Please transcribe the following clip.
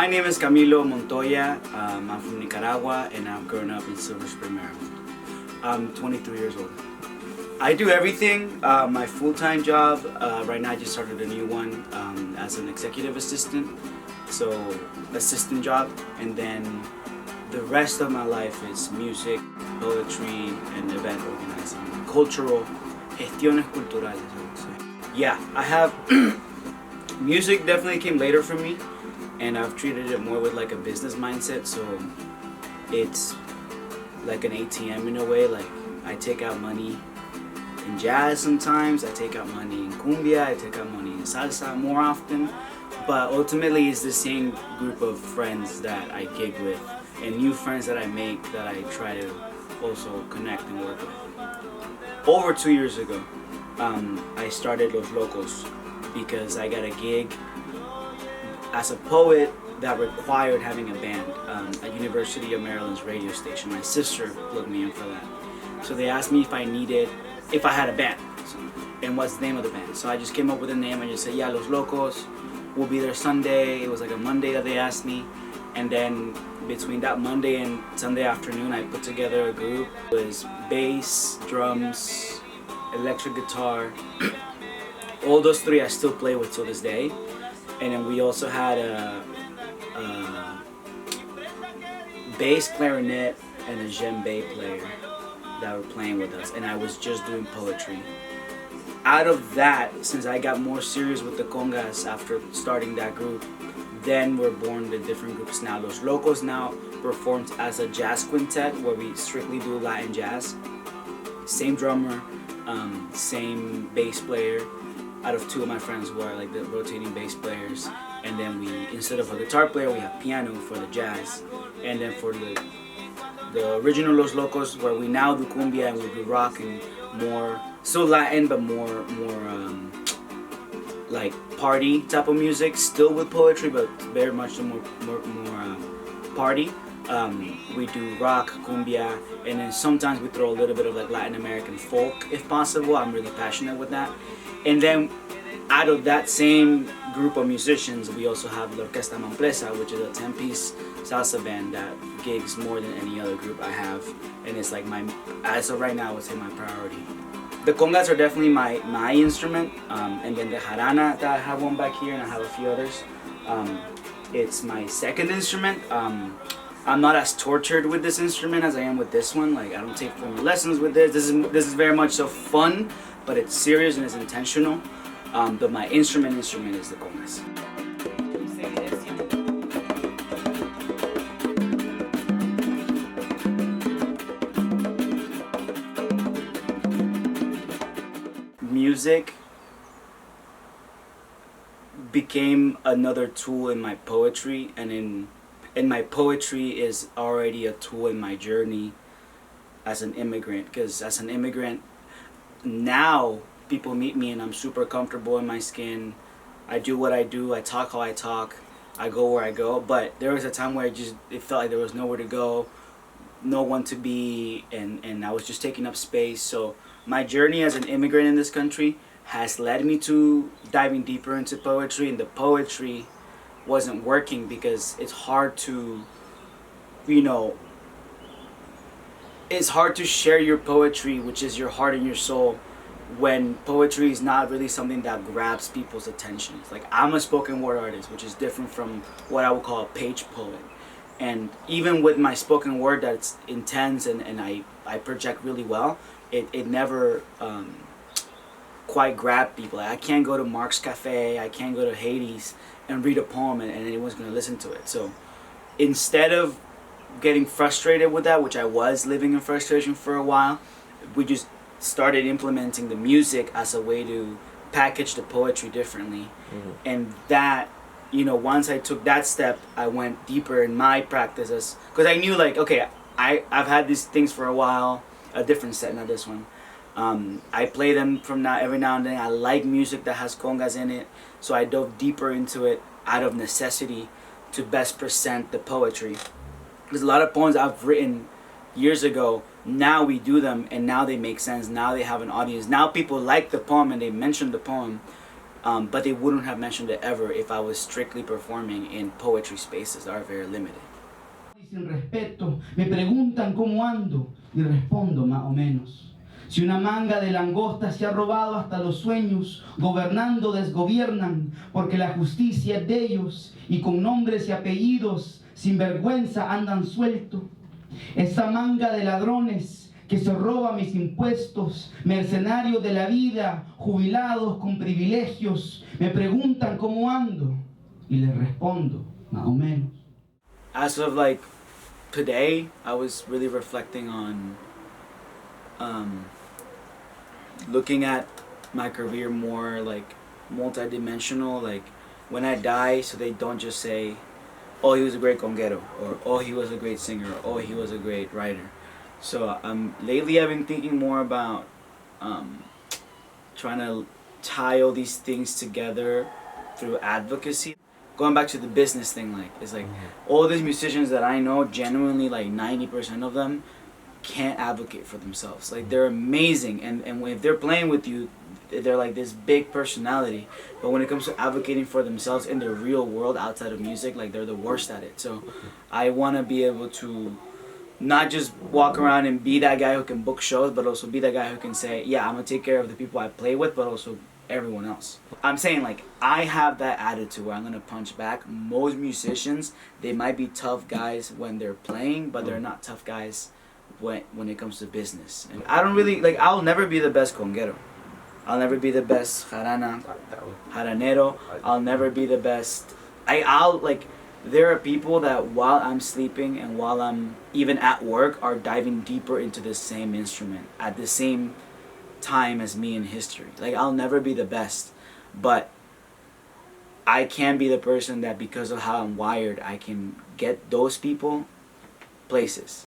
My name is Camilo Montoya. I'm from Nicaragua and I'm growing up in Silver Spring, Maryland. I'm 23 years old. I do everything. My full-time job, right now I just started a new one as an executive assistant. So, assistant job. And then the rest of my life is music, poetry, and event organizing. Cultural, gestiones culturales, I would say. Yeah, I have, music definitely came later for me. And I've treated it more with like a business mindset, so it's like an ATM in a way. Like I take out money in jazz sometimes, I take out money in cumbia, I take out money in salsa more often, but ultimately it's the same group of friends that I gig with and new friends that I make that I try to also connect and work with. Over 2 years ago, I started Los Locos because I got a gig as a poet that required having a band at University of Maryland's radio station. My sister plugged me in for that. So they asked me if I had a band, and what's the name of the band. So I just came up with a name and just said, yeah, Los Locos, we'll be there Sunday. It was like a Monday that they asked me. And then between that Monday and Sunday afternoon, I put together a group. It was bass, drums, electric guitar. All those three I still play with till this day. And then we also had a bass, clarinet, and a djembe player that were playing with us. And I was just doing poetry. Out of that, since I got more serious with the congas after starting that group, then were born the different groups now. Los Locos now performs as a jazz quintet where we strictly do Latin jazz. Same drummer, same bass player. Out of two of my friends who are like the rotating bass players, and then we, instead of a guitar player, we have piano for the jazz, and then for the original Los Locos, where we now do cumbia and we do rock and more, still Latin but more like party type of music, still with poetry but very much more party. We do rock, cumbia, and then sometimes we throw a little bit of like Latin American folk if possible. I'm really passionate with that. And then out of that same group of musicians, we also have La Orquesta Mamplesa, which is a 10-piece salsa band that gigs more than any other group I have. And it's like as of right now, I would say my priority. The congas are definitely my instrument. And then the jarana that I have one back here, and I have a few others. It's my second instrument. I'm not as tortured with this instrument as I am with this one. Like I don't take formal lessons with this. This is very much so fun, but it's serious and it's intentional. But my instrument is the congas. Music became another tool in my poetry, and my poetry is already a tool in my journey as an immigrant. Because as an immigrant, now people meet me and I'm super comfortable in my skin. I do what I do, I talk how I talk, I go where I go. But there was a time where it felt like there was nowhere to go, no one to be, and I was just taking up space. So my journey as an immigrant in this country has led me to diving deeper into poetry, and the poetry wasn't working because it's hard to, it's hard to share your poetry, which is your heart and your soul, when poetry is not really something that grabs people's attention. It's like, I'm a spoken word artist, which is different from what I would call a page poet. And even with my spoken word that's intense and I project really well, it never quite grabbed people. I can't go to Mark's Cafe, I can't go to Hades and read a poem and anyone's going to listen to it. So instead of getting frustrated with that, which I was living in frustration for a while, we just started implementing the music as a way to package the poetry differently. Mm-hmm. And that, once I took that step, I went deeper in my practices, because I knew like, okay, I've had these things for a while, a different set, not this one. I play them every now and then. I like music that has congas in it, so I dove deeper into it out of necessity to best present the poetry. There's a lot of poems I've written years ago. Now we do them and now they make sense. Now they have an audience. Now people like the poem and they mention the poem. but they wouldn't have mentioned it ever if I was strictly performing in poetry spaces that are very limited. Sin respeto, me preguntan cómo ando y respondo más o menos. Si una manga de langosta se ha robado hasta los sueños, gobernando desgobiernan, porque la justicia es de ellos y con nombres y apellidos, sin vergüenza andan sueltos. Esa manga de ladrones que se roba mis impuestos, mercenarios de la vida, jubilados con privilegios, me preguntan cómo ando y les respondo más o menos. As of like today, I was really reflecting on looking at my career more like multidimensional, like when I die, so they don't just say, oh, he was a great conguero, or oh, he was a great singer, or oh, he was a great writer. So lately I've been thinking more about trying to tie all these things together through advocacy. Going back to the business thing, like it's like all these musicians that I know, genuinely like 90% of them can't advocate for themselves. Like they're amazing, and if they're playing with you, they're like this big personality, but when it comes to advocating for themselves in the real world outside of music, like they're the worst at it. So I want to be able to not just walk around and be that guy who can book shows, but also be that guy who can say, yeah, I'm gonna take care of the people I play with, but also everyone else. I'm saying like I have that attitude where I'm gonna punch back. Most musicians, they might be tough guys when they're playing, but they're not tough guys when it comes to business. And I don't really like, I'll never be the best conguero. I'll never be the best jaranero. I'll never be the best. I'll like, there are people that while I'm sleeping and while I'm even at work are diving deeper into the same instrument at the same time as me in history. Like I'll never be the best, but I can be the person that because of how I'm wired, I can get those people places.